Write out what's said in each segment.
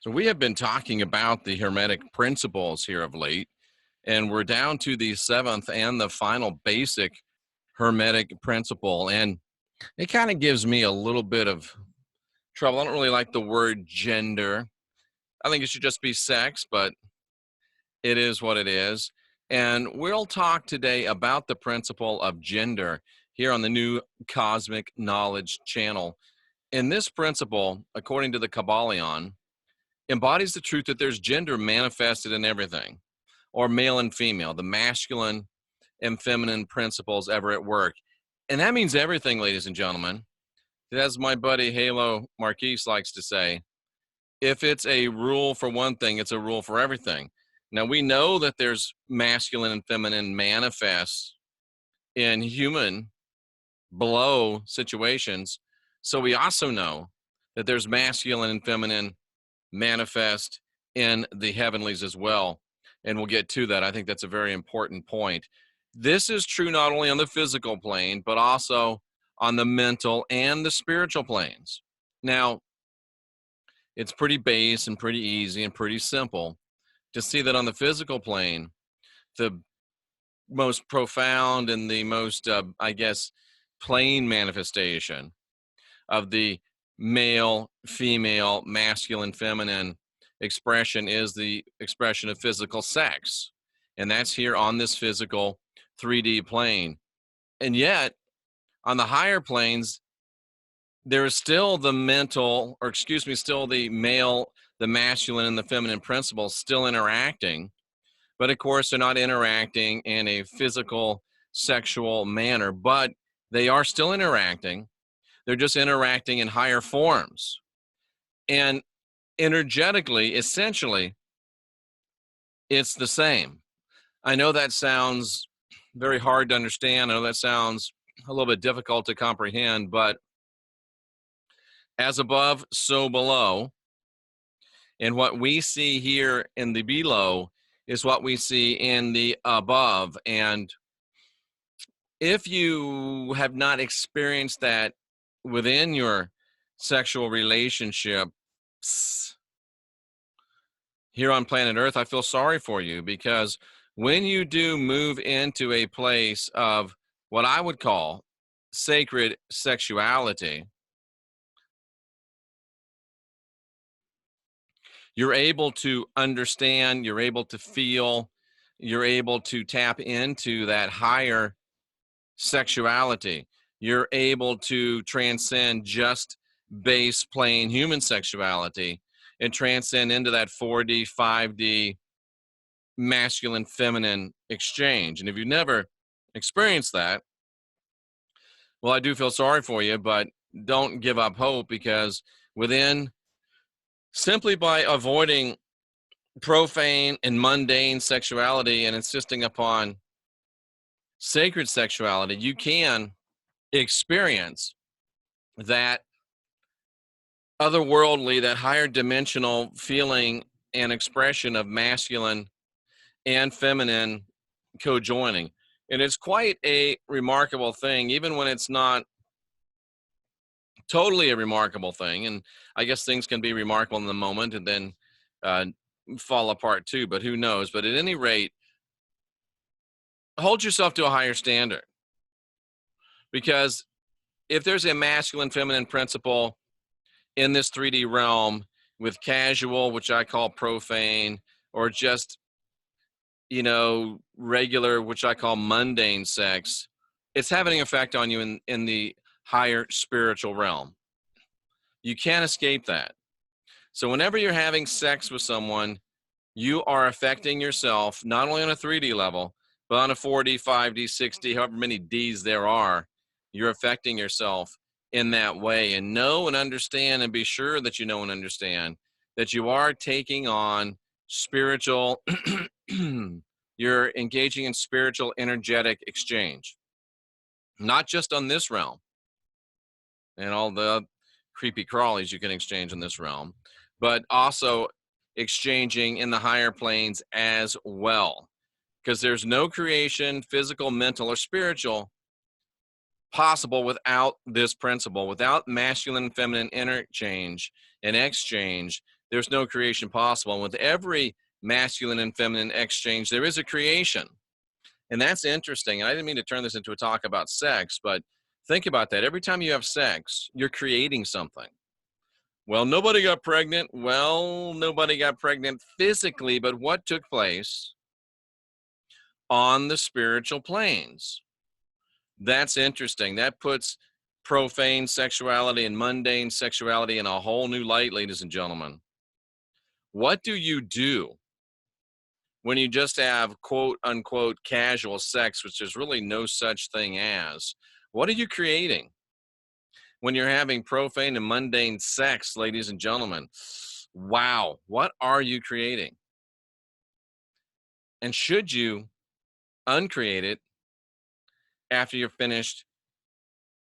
So we have been talking about the Hermetic principles here of late, and we're down to the seventh and the final basic Hermetic principle. And it kind of gives me a little bit of trouble. I don't really like the word gender. I think it should just be sex, but it is what it is. And we'll talk today about the principle of gender here on the new Cosmic Knowledge channel. And this principle, according to the Kabbalion, embodies the truth that there's gender manifested in everything, or male and female, the masculine and feminine principles ever at work. And that means everything, ladies and gentlemen. As my buddy Halo Marquise likes to say, if it's a rule for one thing, it's a rule for everything. Now, we know that there's masculine and feminine manifests in human below situations. So we also know that there's masculine and feminine manifest in the heavenlies as well. And we'll get to that. I think that's a very important point. This is true not only on the physical plane, but also on the mental and the spiritual planes. Now, it's pretty base and pretty easy and pretty simple to see that on the physical plane, the most profound and the most, plain manifestation of the male, female, masculine, feminine expression is the expression of physical sex. And that's here on this physical 3D plane. And yet, on the higher planes, there is still the mental, or excuse me, still the male, the masculine, and the feminine principles still interacting. But of course, they're not interacting in a physical, sexual manner, but they are still interacting. They're just interacting in higher forms. And energetically, essentially, it's the same. I know that sounds very hard to understand. I know that sounds a little bit difficult to comprehend, but as above, so below. And what we see here in the below is what we see in the above. And if you have not experienced that within your sexual relationships here on planet Earth, I feel sorry for you, because when you do move into a place of what I would call sacred sexuality, you're able to understand, you're able to feel, you're able to tap into that higher sexuality. You're able to transcend just base, plain human sexuality and transcend into that 4D, 5D masculine, feminine exchange. And if you've never experienced that, well, I do feel sorry for you, but don't give up hope, because within, simply by avoiding profane and mundane sexuality and insisting upon sacred sexuality, you can experience that otherworldly, that higher dimensional feeling and expression of masculine and feminine co-joining. And it's quite a remarkable thing, even when it's not totally a remarkable thing. And I guess things can be remarkable in the moment and then fall apart too, but who knows? But at any rate, hold yourself to a higher standard, because if there's a masculine feminine principle in this 3D realm with casual, which I call profane, or just, regular, which I call mundane sex, it's having an effect on you in the higher spiritual realm. You can't escape that. So whenever you're having sex with someone, you are affecting yourself, not only on a 3D level, but on a 4D, 5D, 6D, however many Ds there are, you're affecting yourself in that way. And know and understand, and be sure that you know and understand that you are taking on spiritual, you're engaging in spiritual energetic exchange, not just on this realm and all the creepy crawlies you can exchange in this realm, but also exchanging in the higher planes as well. Because there's no creation, physical, mental, or spiritual, possible without this principle, without masculine and feminine interchange and exchange. there's no creation possible. And with every masculine and feminine exchange, there is a creation. And that's interesting. And I didn't mean to turn this into a talk about sex, but think about that. Every time you have sex, you're creating something. Well, nobody got pregnant. Well, nobody got pregnant physically, but what took place on the spiritual planes? That's interesting. That puts profane sexuality and mundane sexuality in a whole new light, ladies and gentlemen. What do you do when you just have quote unquote casual sex, which there's really no such thing as? What are you creating when you're having profane and mundane sex, ladies and gentlemen? Wow, what are you creating? And should you uncreate it after you're finished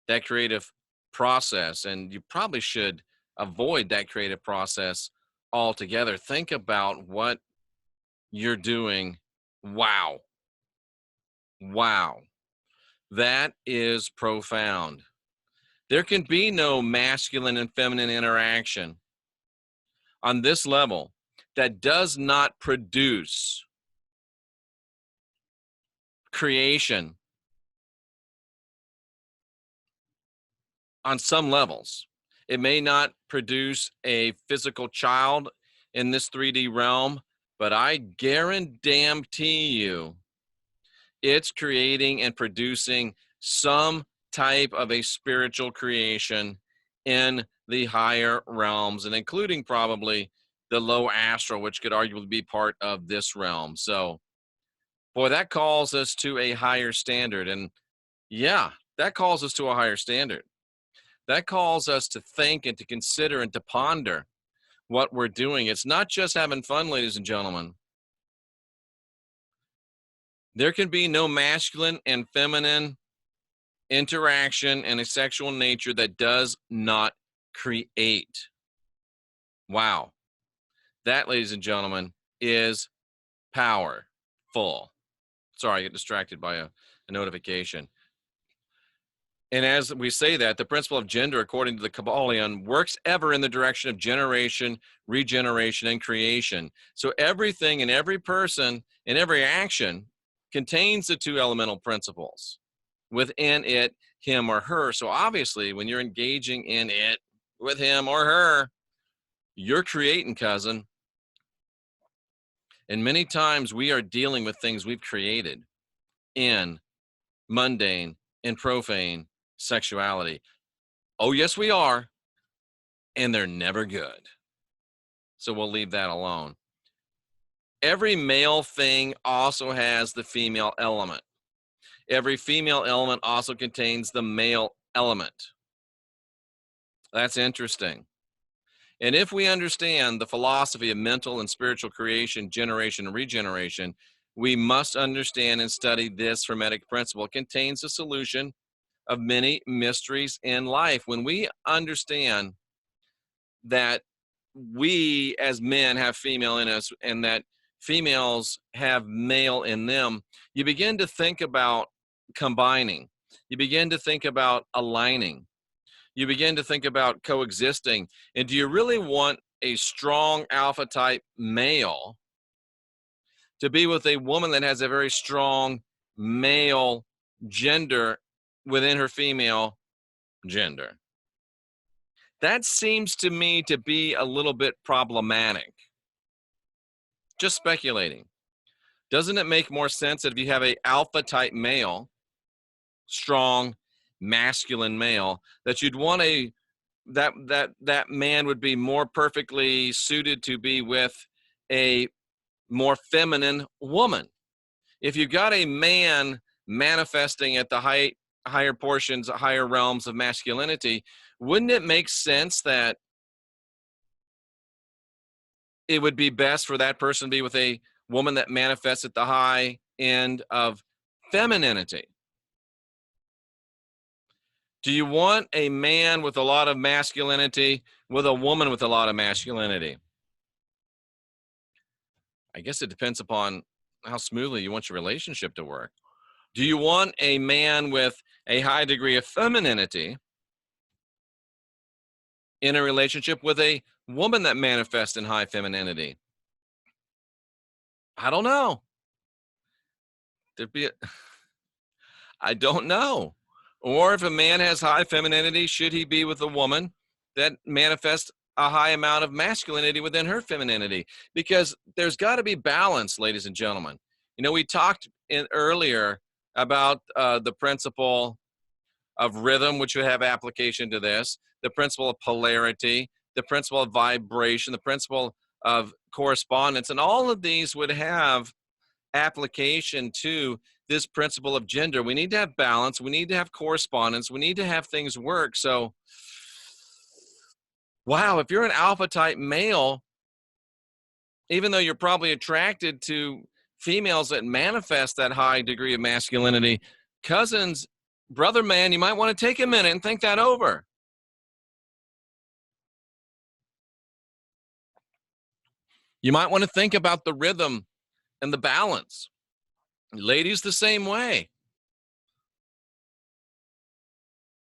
that creative process? And you probably should avoid that creative process altogether. Think about what you're doing. Wow. Wow. That is profound. There can be no masculine and feminine interaction on this level that does not produce creation on some levels. It may not produce a physical child in this 3D realm, but I guarantee you it's creating and producing some type of a spiritual creation in the higher realms, and including probably the low astral, which could arguably be part of this realm. So, boy, that calls us to a higher standard. And yeah, that calls us to a higher standard. That calls us to think and to consider and to ponder what we're doing. It's not just having fun, ladies and gentlemen. There can be no masculine and feminine interaction and a sexual nature that does not create. Wow. That, ladies and gentlemen, is powerful. Sorry, I get distracted by a notification. And as we say that, the principle of gender, according to the Kabbalion, works ever in the direction of generation, regeneration, and creation. So everything and every person and every action contains the two elemental principles within it, him or her. So obviously, when you're engaging in it with him or her, you're creating, cousin. And many times we are dealing with things we've created in mundane and profane sexuality. Oh, yes, we are. And they're never good. So we'll leave that alone. Every male thing also has the female element. Every female element also contains the male element. That's interesting. And if we understand the philosophy of mental and spiritual creation, generation, and regeneration, we must understand and study this Hermetic principle. It contains a solution of many mysteries in life. When we understand that we as men have female in us and that females have male in them, you begin to think about combining. You begin to think about aligning. You begin to think about coexisting. And do you really want a strong alpha type male to be with a woman that has a very strong male gender within her female gender? That seems to me to be a little bit problematic. Just speculating. Doesn't it make more sense that if you have a alpha type male, strong masculine male, that you'd want that man would be more perfectly suited to be with a more feminine woman? If you got a man manifesting at the higher portions, higher realms of masculinity, wouldn't it make sense that it would be best for that person to be with a woman that manifests at the high end of femininity? Do you want a man with a lot of masculinity with a woman with a lot of masculinity? I guess it depends upon how smoothly you want your relationship to work. Do you want a man with a high degree of femininity in a relationship with a woman that manifests in high femininity? I don't know. There'd be I don't know. Or if a man has high femininity, should he be with a woman that manifests a high amount of masculinity within her femininity? Because there's got to be balance, ladies and gentlemen. You know, we talked earlier about the principle of rhythm, which would have application to this, the principle of polarity, the principle of vibration, the principle of correspondence, and all of these would have application to this principle of gender. We need to have balance. We need to have correspondence. We need to have things work. So, wow, if you're an alpha type male, even though you're probably attracted to females that manifest that high degree of masculinity, cousins, brother man, you might want to take a minute and think that over. You might want to think about the rhythm and the balance. Ladies, the same way.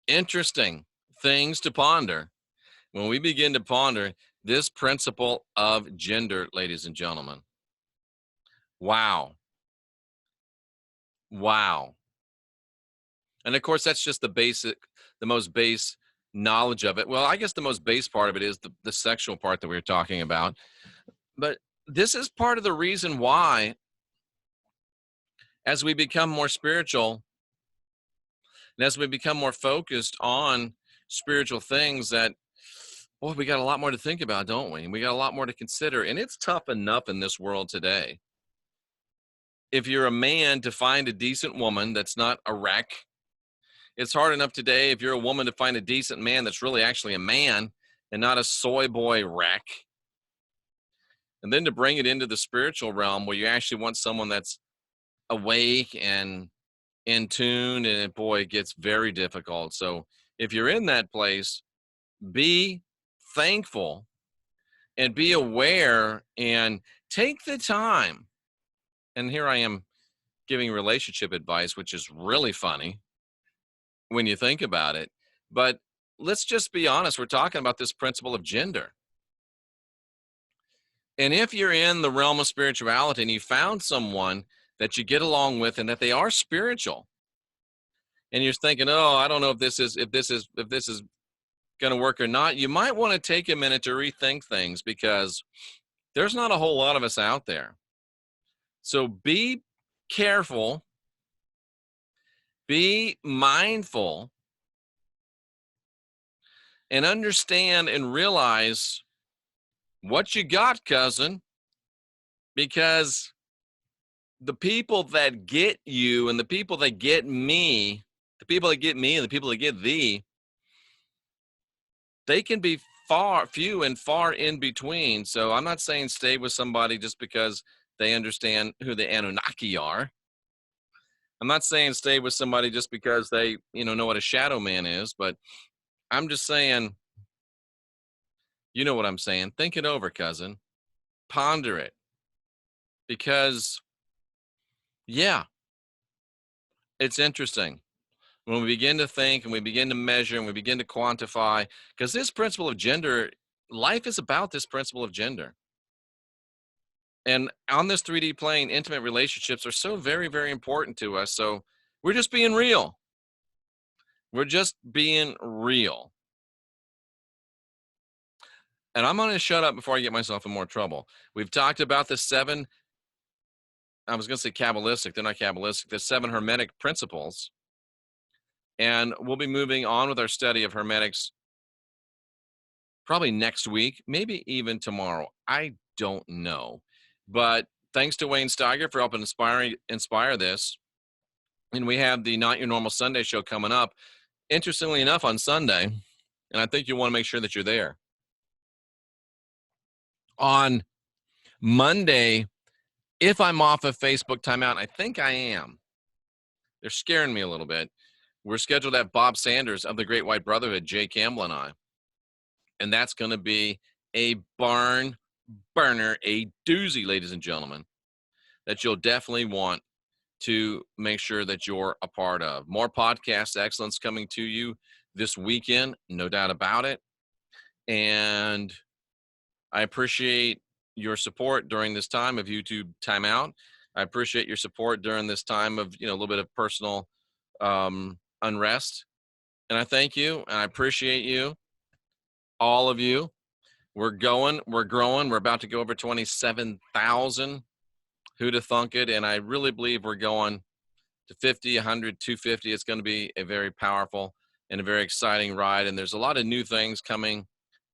Interesting things to ponder when we begin to ponder this principle of gender, ladies and gentlemen. Wow. Wow. And of course, that's just the most base knowledge of it. Well, I guess the most base part of it is the sexual part that we were talking about. But this is part of the reason why, as we become more spiritual and as we become more focused on spiritual things, that, boy, we got a lot more to think about, don't we? And we got a lot more to consider. And it's tough enough in this world today. If you're a man, to find a decent woman that's not a wreck. It's hard enough today if you're a woman to find a decent man that's really actually a man and not a soy boy wreck. And then to bring it into the spiritual realm where you actually want someone that's awake and in tune, and boy, it gets very difficult. So if you're in that place, be thankful and be aware and take the time. And here I am giving relationship advice, which is really funny when you think about it. But let's just be honest. We're talking about this principle of gender. And if you're in the realm of spirituality and you found someone that you get along with and that they are spiritual, and you're thinking, oh, I don't know if this is going to work or not, you might want to take a minute to rethink things, because there's not a whole lot of us out there. So be careful, be mindful, and understand and realize what you got, cousin, because the people that get you and the people that get me, the people that get me and the people that get thee, they can be few and far in between. So I'm not saying stay with somebody just because they understand who the Anunnaki are. I'm not saying stay with somebody just because they, know what a shadow man is, but I'm just saying, you know what I'm saying? Think it over, cousin. Ponder it. Because, yeah, it's interesting when we begin to think and we begin to measure and we begin to quantify, because this principle of gender, life is about this principle of gender. And on this 3D plane, intimate relationships are so very, very important to us. So we're just being real. We're just being real. And I'm going to shut up before I get myself in more trouble. We've talked about the 7, I was going to say Kabbalistic, they're not Kabbalistic, the 7 Hermetic principles. And we'll be moving on with our study of Hermetics probably next week, maybe even tomorrow. I don't know. But thanks to Wayne Steiger for helping inspire this. And we have the Not Your Normal Sunday show coming up, interestingly enough, on Sunday. And I think you want to make sure that you're there. On Monday, if I'm off of Facebook timeout, I think I am. They're scaring me a little bit. We're scheduled to have Bob Sanders of the Great White Brotherhood, Jay Campbell and I. And that's going to be a barn burner, a doozy, ladies and gentlemen, that you'll definitely want to make sure that you're a part of. More podcast excellence coming to you this weekend, no doubt about it. And I appreciate your support during this time of YouTube timeout. I appreciate your support during this time of, a little bit of personal unrest. And I thank you and I appreciate you, all of you. We're going, we're growing. We're about to go over 27,000. Who'd have thunk it? And I really believe we're going to 50, 100, 250. It's going to be a very powerful and a very exciting ride. And there's a lot of new things coming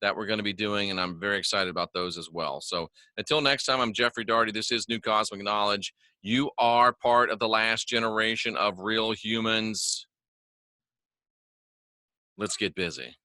that we're going to be doing, and I'm very excited about those as well. So until next time, I'm Jeffrey Daugherty. This is New Cosmic Knowledge. You are part of the last generation of real humans. Let's get busy.